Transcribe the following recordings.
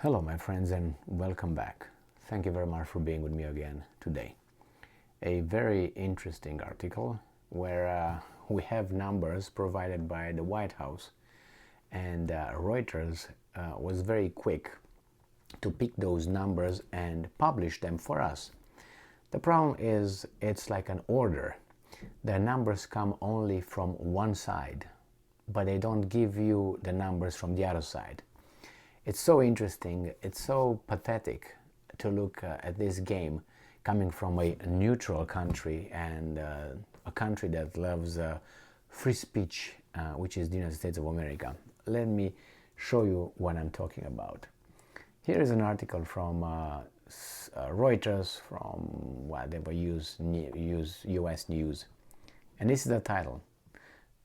Hello my friends and welcome back. Thank you very much for being with me again today. A very interesting article where we have numbers provided by the White House, and Reuters was very quick to pick those numbers and publish them for us. The problem is it's like an order. The numbers come only from one side, but they don't give you the numbers from the other side. It's so interesting, it's so pathetic to look at this game coming from a neutral country and a country that loves free speech, which is the United States of America. Let me show you what I'm talking about. Here is an article from Reuters, from whatever use US News. And this is the title.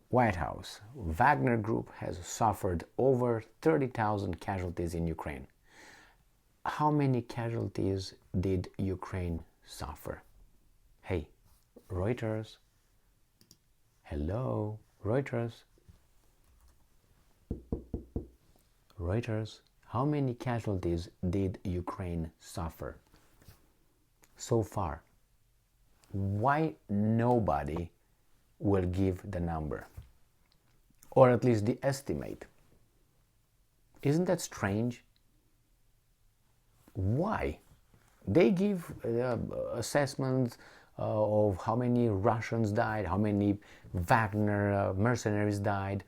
White House, Wagner Group has suffered over 30,000 casualties in Ukraine. How many casualties did Ukraine suffer? Hey, Reuters. Hello, Reuters. Reuters, how many casualties did Ukraine suffer so far? Why nobody will give the number? Or at least the estimate. Isn't that strange? Why? They give assessments of how many Russians died, how many Wagner mercenaries died,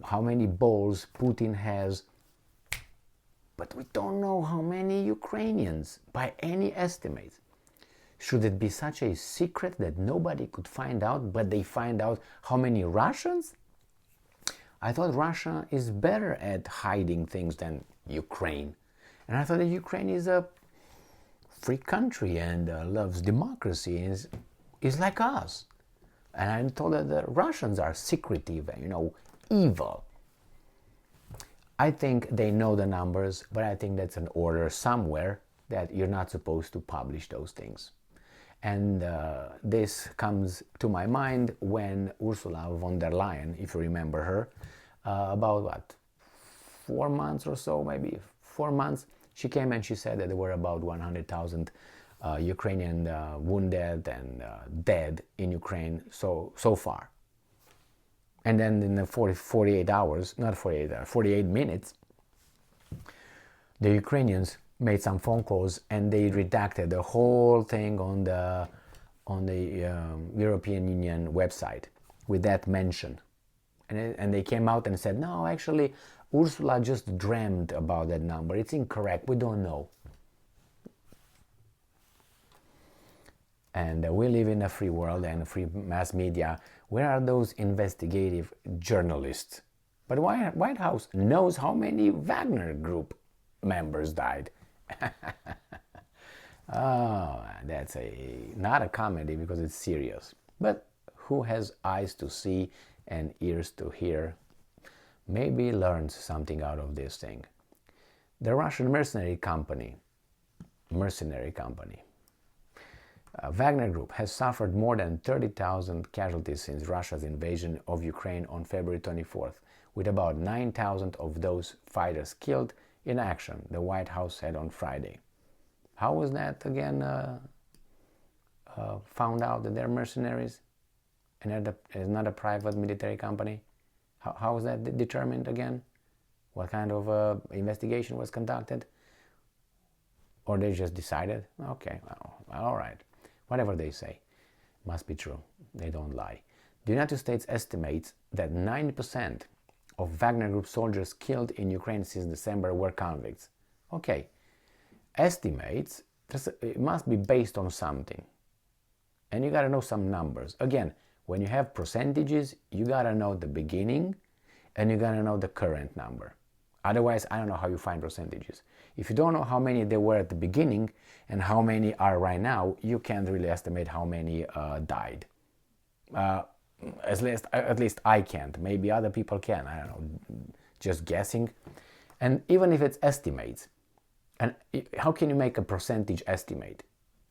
how many balls Putin has. But we don't know how many Ukrainians by any estimates. Should it be such a secret that nobody could find out, but they find out how many Russians? I thought Russia is better at hiding things than Ukraine. And I thought that Ukraine is a free country and loves democracy and is like us. And I thought that the Russians are secretive and, evil. I think they know the numbers, but I think that's an order somewhere that you're not supposed to publish those things. And this comes to my mind when Ursula von der Leyen, if you remember her, about 4 months or so, maybe 4 months, she came and she said that there were about 100,000 Ukrainian wounded and dead in Ukraine so far. And then in the 48 hours, not 48 hours, 48 minutes, the Ukrainians made some phone calls and they redacted the whole thing on the European Union website with that mention. And they came out and said, no, actually, Ursula just dreamed about that number. It's incorrect. We don't know. And we live in a free world and a free mass media. Where are those investigative journalists? But White House knows how many Wagner Group members died. Oh, that's not a comedy because it's serious. But who has eyes to see and ears to hear maybe learns something out of this thing. The Russian mercenary company, Wagner Group has suffered more than 30,000 casualties since Russia's invasion of Ukraine on February 24th, with about 9,000 of those fighters killed in action, the White House said on Friday. How was that again found out that they're mercenaries and it's not a private military company? How was that determined again? What kind of investigation was conducted? Or they just decided, okay, well, all right, whatever they say must be true. They don't lie. The United States estimates that 90% of Wagner Group soldiers killed in Ukraine since December were convicts. Okay, estimates, it must be based on something. And you gotta know some numbers. Again, when you have percentages, you gotta know the beginning and you gotta know the current number. Otherwise, I don't know how you find percentages. If you don't know how many there were at the beginning and how many are right now, you can't really estimate how many died. At least I can't. Maybe other people can. I don't know. Just guessing. And even if it's estimates, and how can you make a percentage estimate?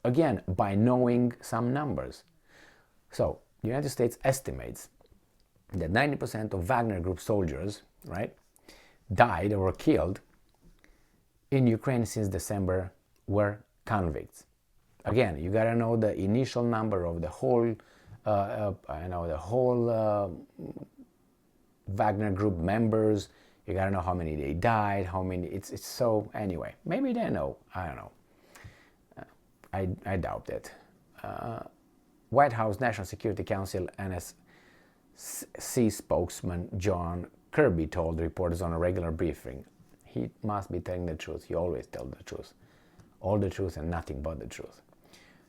Again, by knowing some numbers. So, the United States estimates that 90% of Wagner Group soldiers, right, died or were killed in Ukraine since December were convicts. Again, you gotta know the initial number of the whole, Wagner group members. You gotta know how many they died, how many. It's so anyway. Maybe they know. I don't know. I doubt it. White House National Security Council NSC spokesman John Kirby told reporters on a regular briefing. He must be telling the truth. He always tells the truth. All the truth and nothing but the truth.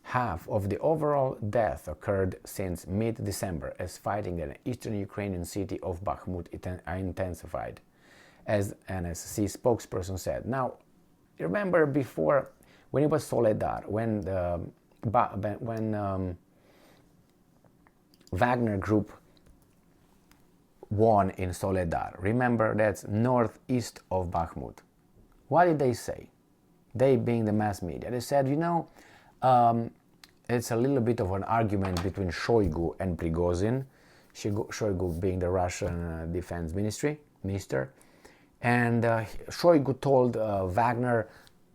Half of the overall deaths occurred since mid-December as fighting in the eastern Ukrainian city of Bakhmut intensified, as NSC spokesperson said. Now, remember before, when it was Soledar, when Wagner group won in Soledar, remember that's northeast of Bakhmut. What did they say? They being the mass media. They said, it's a little bit of an argument between Shoigu and Prigozhin, Shoigu being the Russian defense minister, and Shoigu told Wagner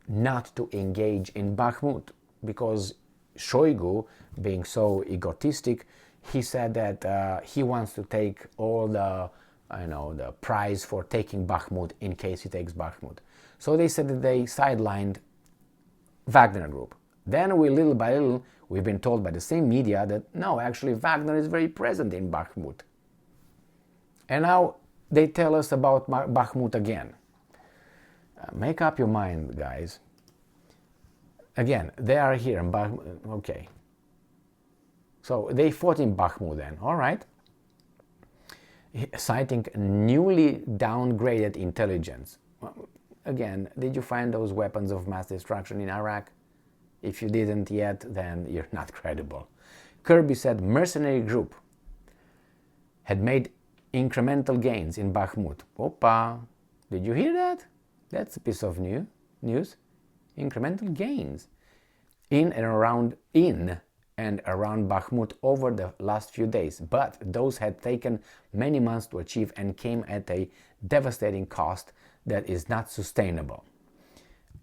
not to engage in Bakhmut because Shoigu, being so egotistic, he said that he wants to take all the prize for taking Bakhmut in case he takes Bakhmut. So they said that they sidelined Wagner group. Then little by little, we've been told by the same media that no, actually Wagner is very present in Bakhmut. And now they tell us about Bakhmut again. Make up your mind, guys. Again, they are here in Bakhmut. Okay. So they fought in Bakhmut then, all right. Citing newly downgraded intelligence. Again, did you find those weapons of mass destruction in Iraq? If you didn't yet, then you're not credible. Kirby said mercenary group had made incremental gains in Bakhmut. Opa, did you hear that? That's a piece of news. Incremental gains in and around Bakhmut over the last few days, but those had taken many months to achieve and came at a devastating cost that is not sustainable.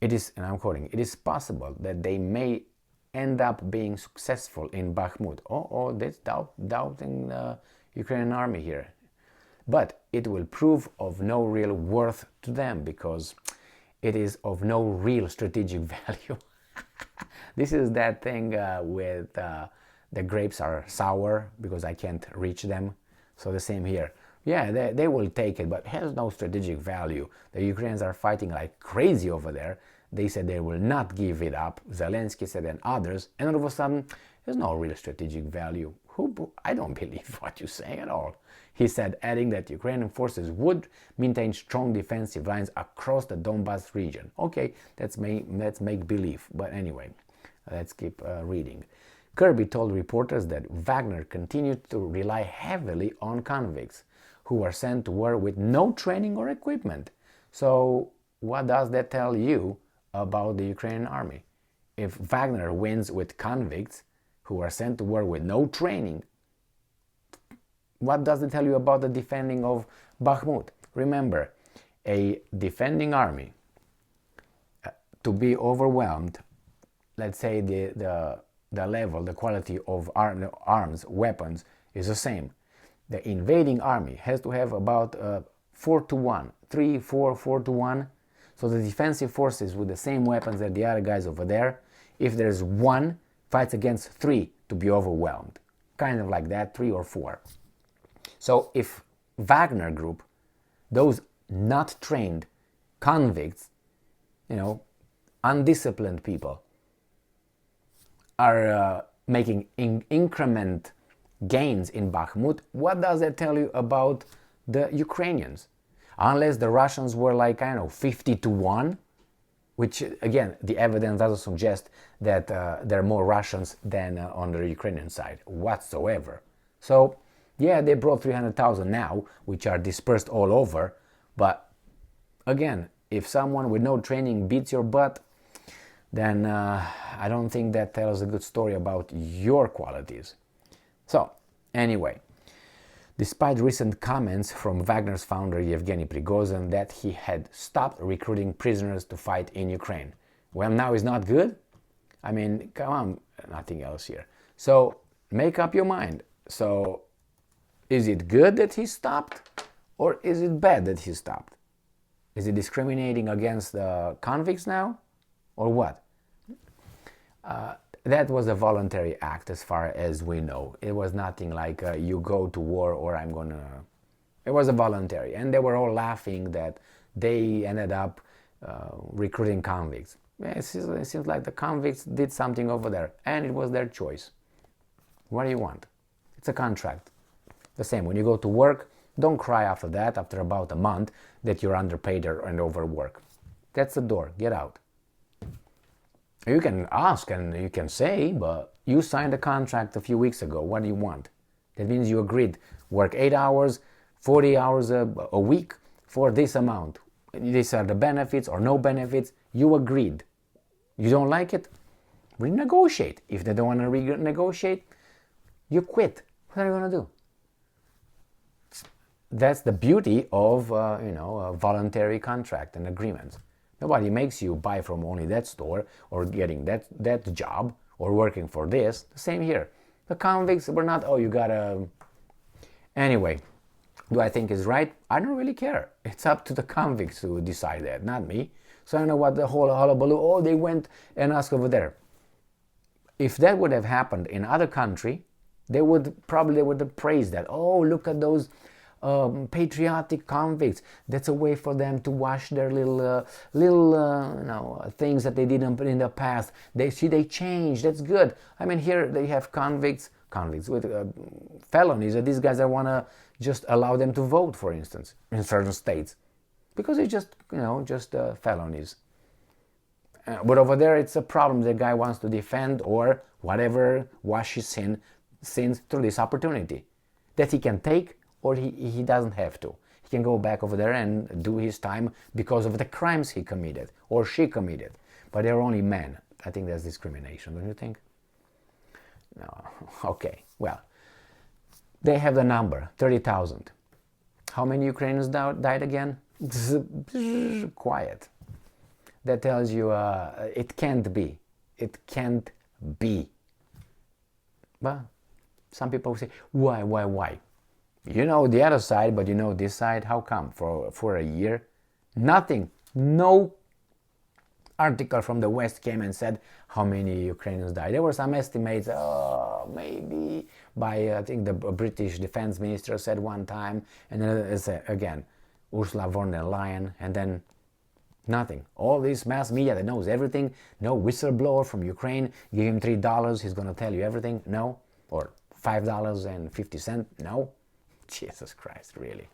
It is, and I'm quoting, it is possible that they may end up being successful in Bakhmut. That's doubting the Ukrainian army here. But it will prove of no real worth to them because it is of no real strategic value. This is that thing with the grapes are sour because I can't reach them. So the same here. Yeah, they will take it, but it has no strategic value. The Ukrainians are fighting like crazy over there. They said they will not give it up. Zelensky said and others. And all of a sudden, there's no real strategic value. I don't believe what you say at all. He said, adding that Ukrainian forces would maintain strong defensive lines across the Donbas region. Okay, let's make believe. But anyway, let's keep reading. Kirby told reporters that Wagner continued to rely heavily on convicts who were sent to war with no training or equipment. So what does that tell you about the Ukrainian army? If Wagner wins with convicts who are sent to war with no training, what does it tell you about the defending of Bakhmut? Remember, a defending army to be overwhelmed, let's say the level, the quality of arms, weapons is the same. The invading army has to have about 4-1, 4-1. So the defensive forces with the same weapons that the other guys over there, if there's one, fights against 3 to be overwhelmed. Kind of like that, 3 or 4. So if Wagner group, those not trained convicts, undisciplined people, are making increment gains in Bakhmut, what does that tell you about the Ukrainians? Unless the Russians were 50-1, which again, the evidence doesn't suggest that there are more Russians than on the Ukrainian side whatsoever. So yeah, they brought 300,000 now, which are dispersed all over, but again, if someone with no training beats your butt, then I don't think that tells a good story about your qualities. So, anyway, despite recent comments from Wagner's founder Yevgeny Prigozhin that he had stopped recruiting prisoners to fight in Ukraine. Well, now is not good? I mean, come on, nothing else here. So, make up your mind. So, is it good that he stopped? Or is it bad that he stopped? Is he discriminating against the convicts now? Or what? That was a voluntary act as far as we know. It was nothing like you go to war or I'm gonna... It was a voluntary. And they were all laughing that they ended up recruiting convicts. It seems like the convicts did something over there and it was their choice. What do you want? It's a contract. The same, when you go to work, don't cry after that, after about a month, that you're underpaid and overworked. That's the door. Get out. You can ask and you can say, but you signed a contract a few weeks ago. What do you want? That means you agreed. Work 8 hours, 40 hours a week for this amount. These are the benefits or no benefits. You agreed. You don't like it? Renegotiate. If they don't want to renegotiate, you quit. What are you going to do? That's the beauty of a voluntary contract and agreements. Nobody makes you buy from only that store or getting that job or working for this. The same here. The convicts were not, oh, you gotta... Anyway, do I think it's right? I don't really care. It's up to the convicts to decide that, not me. So I don't know what the whole hullabaloo, oh, they went and asked over there. If that would have happened in other country, they would have praised that. Oh, look at those patriotic convicts. That's a way for them to wash their little things that they did in the past. They changed. That's good. I mean, here they have convicts with felonies. These guys that want to just allow them to vote, for instance, in certain states, because it's just felonies. But over there, it's a problem. The guy wants to defend or whatever, wash his sins through this opportunity that he can take. Or he doesn't have to. He can go back over there and do his time because of the crimes he committed or she committed. But they're only men. I think that's discrimination, don't you think? No. Okay. Well, they have the number, 30,000. How many Ukrainians died again? Quiet. That tells you it can't be. It can't be. But some people say, why? You know the other side, but you know this side. How come? For a year? Nothing. No article from the West came and said how many Ukrainians died. There were some estimates, maybe by, I think the British defense minister said one time, and then again, Ursula von der Leyen, and then nothing. All this mass media that knows everything, no whistleblower from Ukraine, give him $3, he's going to tell you everything, no, or $5.50, no. Jesus Christ, really.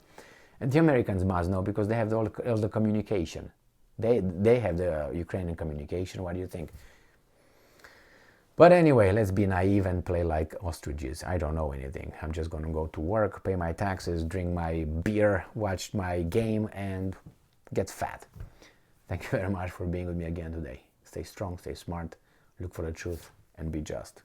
And the Americans must know because they have all the communication. They have the Ukrainian communication. What do you think? But anyway, let's be naive and play like ostriches. I don't know anything. I'm just going to go to work, pay my taxes, drink my beer, watch my game, and get fat. Thank you very much for being with me again today. Stay strong, stay smart, look for the truth, and be just.